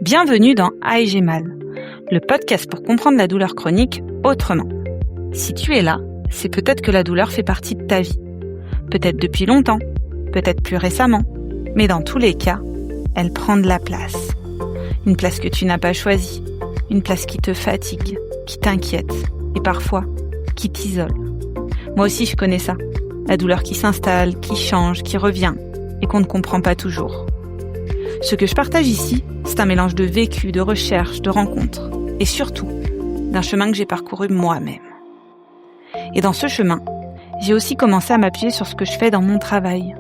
Bienvenue dans Ah et j'ai mal, le podcast pour comprendre la douleur chronique autrement. Si tu es là, c'est peut-être que la douleur fait partie de ta vie. Peut-être depuis longtemps, peut-être plus récemment, mais dans tous les cas, elle prend de la place. Une place que tu n'as pas choisie, une place qui te fatigue, qui t'inquiète et parfois qui t'isole. Moi aussi je connais ça, la douleur qui s'installe, qui change, qui revient et qu'on ne comprend pas toujours. Ce que je partage ici, c'est un mélange de vécu, de recherche, de rencontres et surtout d'un chemin que j'ai parcouru moi-même. Et dans ce chemin, j'ai aussi commencé à m'appuyer sur ce que je fais dans mon travail.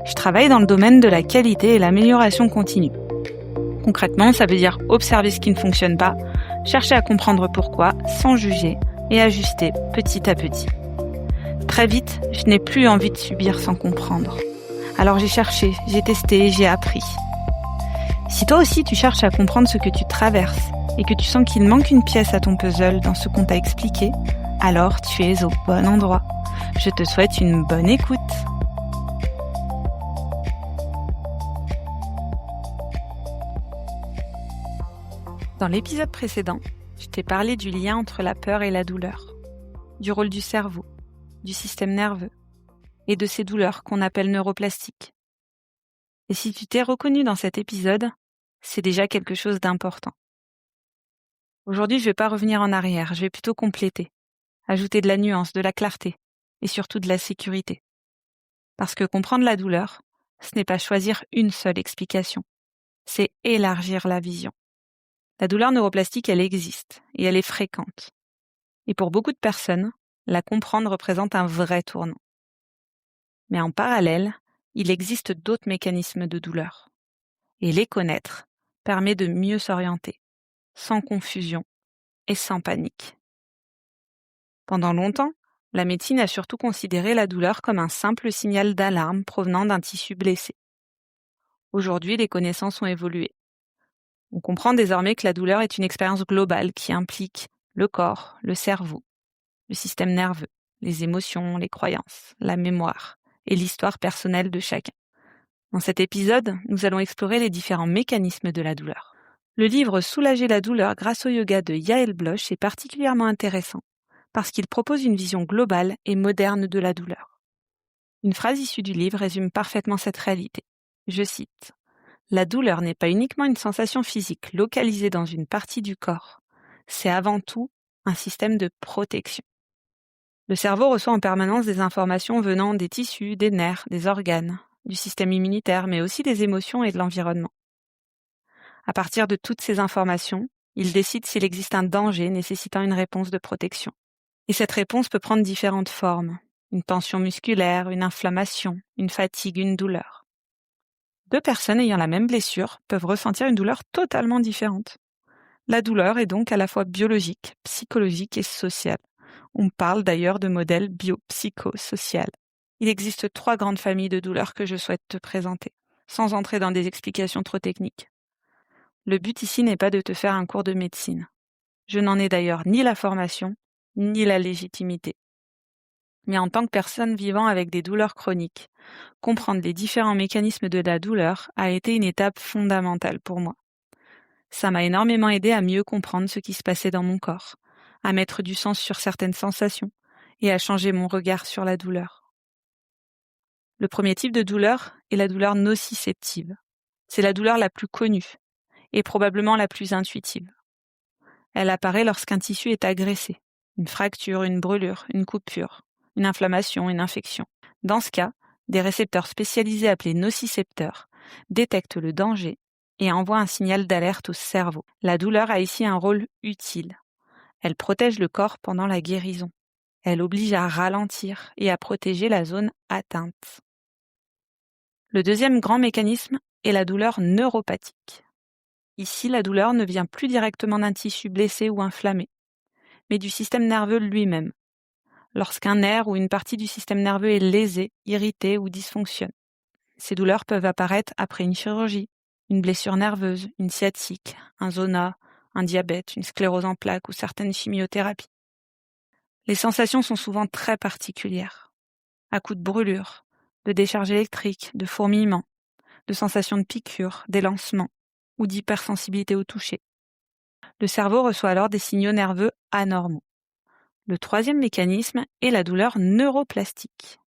Je travaille dans le domaine de la qualité et l'amélioration continue. Concrètement, ça veut dire observer ce qui ne fonctionne pas, chercher à comprendre pourquoi, sans juger et ajuster petit à petit. Très vite, je n'ai plus envie de subir sans comprendre. Alors j'ai cherché, j'ai testé, j'ai appris. Si toi aussi tu cherches à comprendre ce que tu traverses et que tu sens qu'il manque une pièce à ton puzzle dans ce qu'on t'a expliqué, alors tu es au bon endroit. Je te souhaite une bonne écoute. Dans l'épisode précédent, je t'ai parlé du lien entre la peur et la douleur, du rôle du cerveau, du système nerveux et de ces douleurs qu'on appelle neuroplastiques. Et si tu t'es reconnu dans cet épisode, c'est déjà quelque chose d'important. Aujourd'hui, je ne vais pas revenir en arrière, je vais plutôt compléter, ajouter de la nuance, de la clarté et surtout de la sécurité. Parce que comprendre la douleur, ce n'est pas choisir une seule explication, c'est élargir la vision. La douleur neuroplastique, elle existe et elle est fréquente. Et pour beaucoup de personnes, la comprendre représente un vrai tournant. Mais en parallèle, il existe d'autres mécanismes de douleur. Et les connaître permet de mieux s'orienter, sans confusion et sans panique. Pendant longtemps, la médecine a surtout considéré la douleur comme un simple signal d'alarme provenant d'un tissu blessé. Aujourd'hui, les connaissances ont évolué. On comprend désormais que la douleur est une expérience globale qui implique le corps, le cerveau, le système nerveux, les émotions, les croyances, la mémoire et l'histoire personnelle de chacun. Dans cet épisode, nous allons explorer les différents mécanismes de la douleur. Le livre Soulager la douleur grâce au yoga de Yael Bloch est particulièrement intéressant parce qu'il propose une vision globale et moderne de la douleur. Une phrase issue du livre résume parfaitement cette réalité. Je cite : « La douleur n'est pas uniquement une sensation physique localisée dans une partie du corps, c'est avant tout un système de protection. Le cerveau reçoit en permanence des informations venant des tissus, des nerfs, des organes, du système immunitaire, mais aussi des émotions et de l'environnement. À partir de toutes ces informations, il décide s'il existe un danger nécessitant une réponse de protection. Et cette réponse peut prendre différentes formes. Une tension musculaire, une inflammation, une fatigue, une douleur. Deux personnes ayant la même blessure peuvent ressentir une douleur totalement différente. La douleur est donc à la fois biologique, psychologique et sociale. On parle d'ailleurs de modèle biopsychosocial. Il existe 3 grandes familles de douleurs que je souhaite te présenter, sans entrer dans des explications trop techniques. Le but ici n'est pas de te faire un cours de médecine. Je n'en ai d'ailleurs ni la formation, ni la légitimité. Mais en tant que personne vivant avec des douleurs chroniques, comprendre les différents mécanismes de la douleur a été une étape fondamentale pour moi. Ça m'a énormément aidé à mieux comprendre ce qui se passait dans mon corps, à mettre du sens sur certaines sensations et à changer mon regard sur la douleur. Le premier type de douleur est la douleur nociceptive. C'est la douleur la plus connue et probablement la plus intuitive. Elle apparaît lorsqu'un tissu est agressé, une fracture, une brûlure, une coupure, une inflammation, une infection. Dans ce cas, des récepteurs spécialisés appelés nocicepteurs détectent le danger et envoient un signal d'alerte au cerveau. La douleur a ici un rôle utile. Elle protège le corps pendant la guérison. Elle oblige à ralentir et à protéger la zone atteinte. Le deuxième grand mécanisme est la douleur neuropathique. Ici, la douleur ne vient plus directement d'un tissu blessé ou inflammé, mais du système nerveux lui-même, lorsqu'un nerf ou une partie du système nerveux est lésé, irrité ou dysfonctionne. Ces douleurs peuvent apparaître après une chirurgie, une blessure nerveuse, une sciatique, un zona, un diabète, une sclérose en plaques ou certaines chimiothérapies. Les sensations sont souvent très particulières, à coups de brûlure, de décharge électrique, de fourmillement, de sensations de piqûres, d'élancement, ou d'hypersensibilité au toucher. Le cerveau reçoit alors des signaux nerveux anormaux. Le troisième mécanisme est la douleur neuroplastique.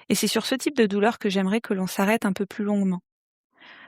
Et c'est sur ce type de douleur que j'aimerais que l'on s'arrête un peu plus longuement.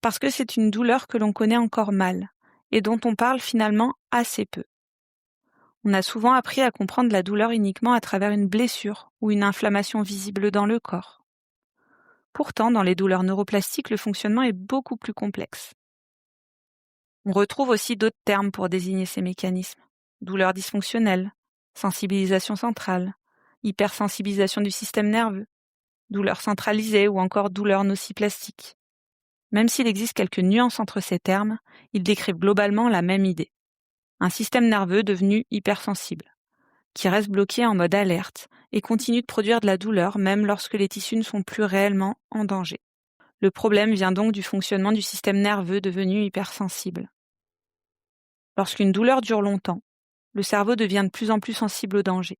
Parce que c'est une douleur que l'on connaît encore mal et dont on parle finalement assez peu. On a souvent appris à comprendre la douleur uniquement à travers une blessure ou une inflammation visible dans le corps. Pourtant, dans les douleurs neuroplastiques, le fonctionnement est beaucoup plus complexe. On retrouve aussi d'autres termes pour désigner ces mécanismes. Douleur dysfonctionnelle, sensibilisation centrale, hypersensibilisation du système nerveux, douleur centralisée ou encore douleur nociplastique. Même s'il existe quelques nuances entre ces termes, ils décrivent globalement la même idée. Un système nerveux devenu hypersensible, qui reste bloqué en mode alerte et continue de produire de la douleur même lorsque les tissus ne sont plus réellement en danger. Le problème vient donc du fonctionnement du système nerveux devenu hypersensible. Lorsqu'une douleur dure longtemps, le cerveau devient de plus en plus sensible au danger.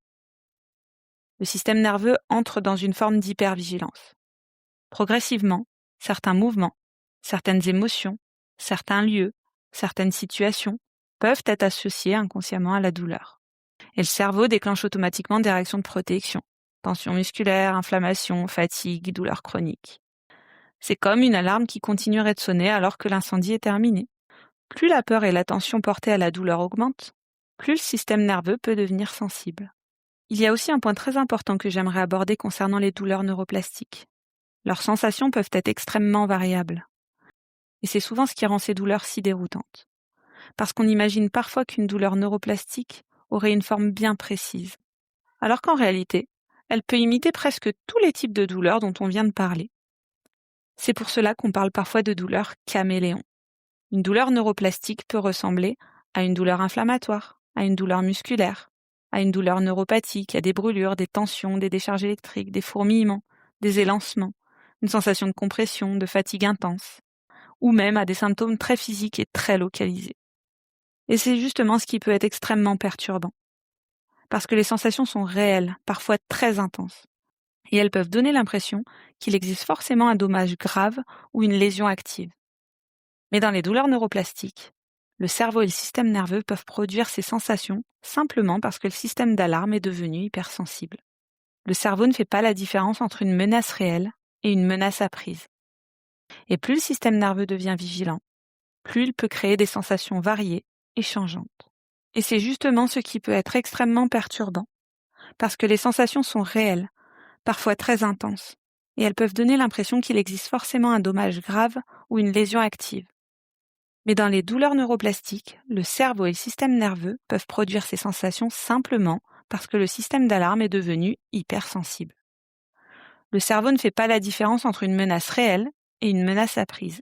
Le système nerveux entre dans une forme d'hypervigilance. Progressivement, certains mouvements, certaines émotions, certains lieux, certaines situations peuvent être associés inconsciemment à la douleur. Et le cerveau déclenche automatiquement des réactions de protection. Tension musculaire, inflammation, fatigue, douleur chronique. C'est comme une alarme qui continuerait de sonner alors que l'incendie est terminé. Plus la peur et l'attention portée à la douleur augmentent, plus le système nerveux peut devenir sensible. Il y a aussi un point très important que j'aimerais aborder concernant les douleurs neuroplastiques. Leurs sensations peuvent être extrêmement variables. Et c'est souvent ce qui rend ces douleurs si déroutantes. Parce qu'on imagine parfois qu'une douleur neuroplastique aurait une forme bien précise. Alors qu'en réalité, elle peut imiter presque tous les types de douleurs dont on vient de parler. C'est pour cela qu'on parle parfois de douleur caméléon. Une douleur neuroplastique peut ressembler à une douleur inflammatoire, à une douleur musculaire, à une douleur neuropathique, à des brûlures, des tensions, des décharges électriques, des fourmillements, des élancements, une sensation de compression, de fatigue intense, ou même à des symptômes très physiques et très localisés. Et c'est justement ce qui peut être extrêmement perturbant, parce que les sensations sont réelles, parfois très intenses, et elles peuvent donner l'impression qu'il existe forcément un dommage grave ou une lésion active. Mais dans les douleurs neuroplastiques, le cerveau et le système nerveux peuvent produire ces sensations simplement parce que le système d'alarme est devenu hypersensible. Le cerveau ne fait pas la différence entre une menace réelle et une menace apprise. Et plus le système nerveux devient vigilant, plus il peut créer des sensations variées et changeantes. Et c'est justement ce qui peut être extrêmement perturbant, parce que les sensations sont réelles, parfois très intenses, et elles peuvent donner l'impression qu'il existe forcément un dommage grave ou une lésion active. Mais dans les douleurs neuroplastiques, le cerveau et le système nerveux peuvent produire ces sensations simplement parce que le système d'alarme est devenu hypersensible. Le cerveau ne fait pas la différence entre une menace réelle et une menace apprise.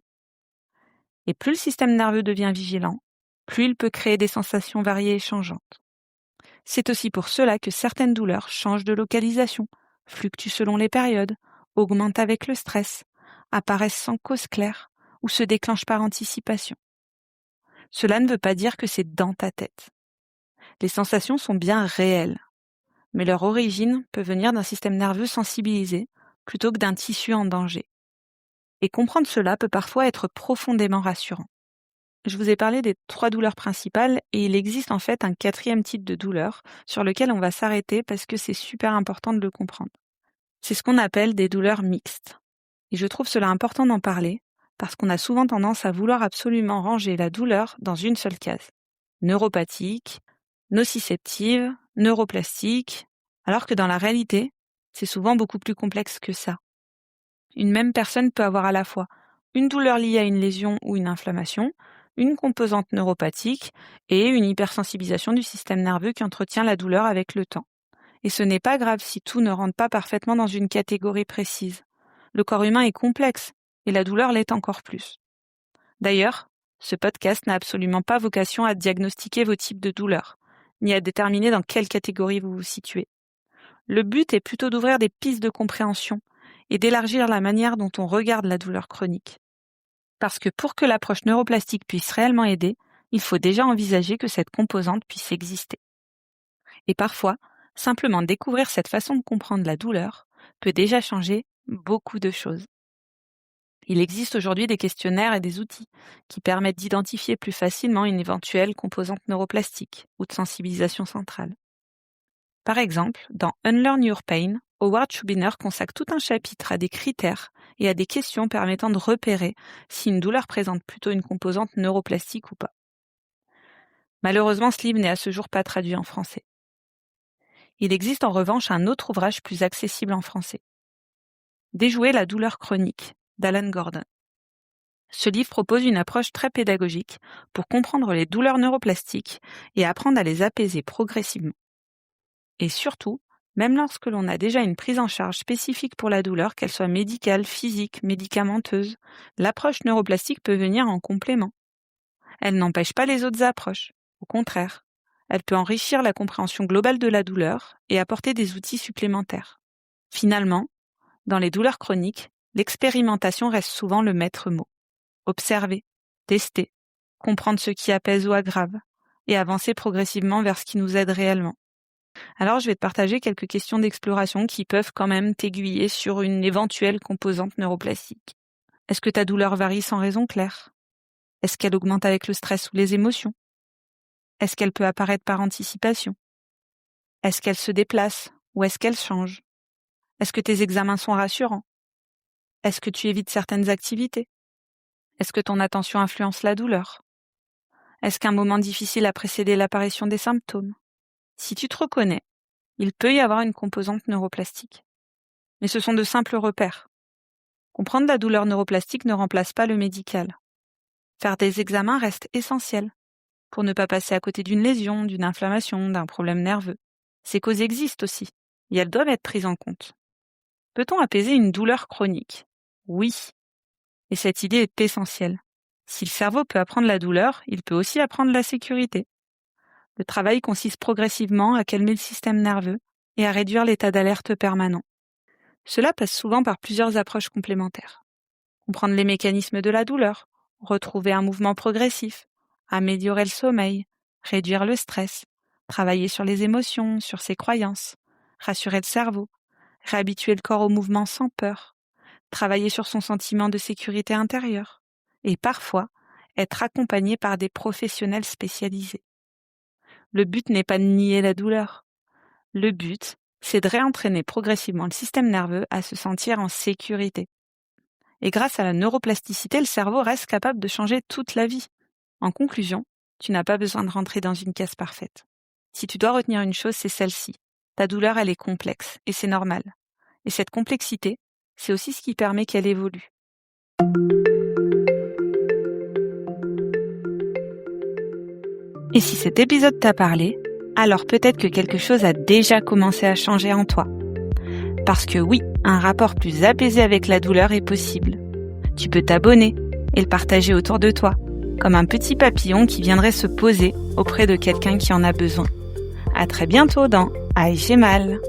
Et plus le système nerveux devient vigilant, plus il peut créer des sensations variées et changeantes. C'est aussi pour cela que certaines douleurs changent de localisation, fluctuent selon les périodes, augmentent avec le stress, apparaissent sans cause claire ou se déclenchent par anticipation. Cela ne veut pas dire que c'est dans ta tête. Les sensations sont bien réelles, mais leur origine peut venir d'un système nerveux sensibilisé plutôt que d'un tissu en danger. Et comprendre cela peut parfois être profondément rassurant. Je vous ai parlé des 3 douleurs principales et il existe en fait un 4e type de douleur sur lequel on va s'arrêter parce que c'est super important de le comprendre. C'est ce qu'on appelle des douleurs mixtes. Et je trouve cela important d'en parler parce qu'on a souvent tendance à vouloir absolument ranger la douleur dans une seule case. Neuropathique, nociceptive, neuroplastique, alors que dans la réalité, c'est souvent beaucoup plus complexe que ça. Une même personne peut avoir à la fois une douleur liée à une lésion ou une inflammation, une composante neuropathique et une hypersensibilisation du système nerveux qui entretient la douleur avec le temps. Et ce n'est pas grave si tout ne rentre pas parfaitement dans une catégorie précise. Le corps humain est complexe et la douleur l'est encore plus. D'ailleurs, ce podcast n'a absolument pas vocation à diagnostiquer vos types de douleurs, ni à déterminer dans quelle catégorie vous vous situez. Le but est plutôt d'ouvrir des pistes de compréhension et d'élargir la manière dont on regarde la douleur chronique. Parce que pour que l'approche neuroplastique puisse réellement aider, il faut déjà envisager que cette composante puisse exister. Et parfois, simplement découvrir cette façon de comprendre la douleur peut déjà changer beaucoup de choses. Il existe aujourd'hui des questionnaires et des outils qui permettent d'identifier plus facilement une éventuelle composante neuroplastique ou de sensibilisation centrale. Par exemple, dans Unlearn Your Pain, Howard Schubiner consacre tout un chapitre à des critères et à des questions permettant de repérer si une douleur présente plutôt une composante neuroplastique ou pas. Malheureusement, ce livre n'est à ce jour pas traduit en français. Il existe en revanche un autre ouvrage plus accessible en français. Déjouer la douleur chronique, d'Alan Gordon. Ce livre propose une approche très pédagogique pour comprendre les douleurs neuroplastiques et apprendre à les apaiser progressivement. Et surtout, même lorsque l'on a déjà une prise en charge spécifique pour la douleur, qu'elle soit médicale, physique, médicamenteuse, l'approche neuroplastique peut venir en complément. Elle n'empêche pas les autres approches. Au contraire, elle peut enrichir la compréhension globale de la douleur et apporter des outils supplémentaires. Finalement, dans les douleurs chroniques, l'expérimentation reste souvent le maître mot. Observer, tester, comprendre ce qui apaise ou aggrave, et avancer progressivement vers ce qui nous aide réellement. Alors, je vais te partager quelques questions d'exploration qui peuvent quand même t'aiguiller sur une éventuelle composante neuroplastique. Est-ce que ta douleur varie sans raison claire? Est-ce qu'elle augmente avec le stress ou les émotions? Est-ce qu'elle peut apparaître par anticipation? Est-ce qu'elle se déplace ou est-ce qu'elle change? Est-ce que tes examens sont rassurants? Est-ce que tu évites certaines activités? Est-ce que ton attention influence la douleur? Est-ce qu'un moment difficile a précédé l'apparition des symptômes? Si tu te reconnais, il peut y avoir une composante neuroplastique. Mais ce sont de simples repères. Comprendre la douleur neuroplastique ne remplace pas le médical. Faire des examens reste essentiel pour ne pas passer à côté d'une lésion, d'une inflammation, d'un problème nerveux. Ces causes existent aussi, et elles doivent être prises en compte. Peut-on apaiser une douleur chronique? Oui. Et cette idée est essentielle. Si le cerveau peut apprendre la douleur, il peut aussi apprendre la sécurité. Le travail consiste progressivement à calmer le système nerveux et à réduire l'état d'alerte permanent. Cela passe souvent par plusieurs approches complémentaires. Comprendre les mécanismes de la douleur, retrouver un mouvement progressif, améliorer le sommeil, réduire le stress, travailler sur les émotions, sur ses croyances, rassurer le cerveau, réhabituer le corps au mouvement sans peur, travailler sur son sentiment de sécurité intérieure et parfois être accompagné par des professionnels spécialisés. Le but n'est pas de nier la douleur. Le but, c'est de réentraîner progressivement le système nerveux à se sentir en sécurité. Et grâce à la neuroplasticité, le cerveau reste capable de changer toute la vie. En conclusion, tu n'as pas besoin de rentrer dans une case parfaite. Si tu dois retenir une chose, c'est celle-ci. Ta douleur, elle est complexe, et c'est normal. Et cette complexité, c'est aussi ce qui permet qu'elle évolue. Et si cet épisode t'a parlé, alors peut-être que quelque chose a déjà commencé à changer en toi. Parce que oui, un rapport plus apaisé avec la douleur est possible. Tu peux t'abonner et le partager autour de toi, comme un petit papillon qui viendrait se poser auprès de quelqu'un qui en a besoin. À très bientôt dans Aïe, j'ai mal.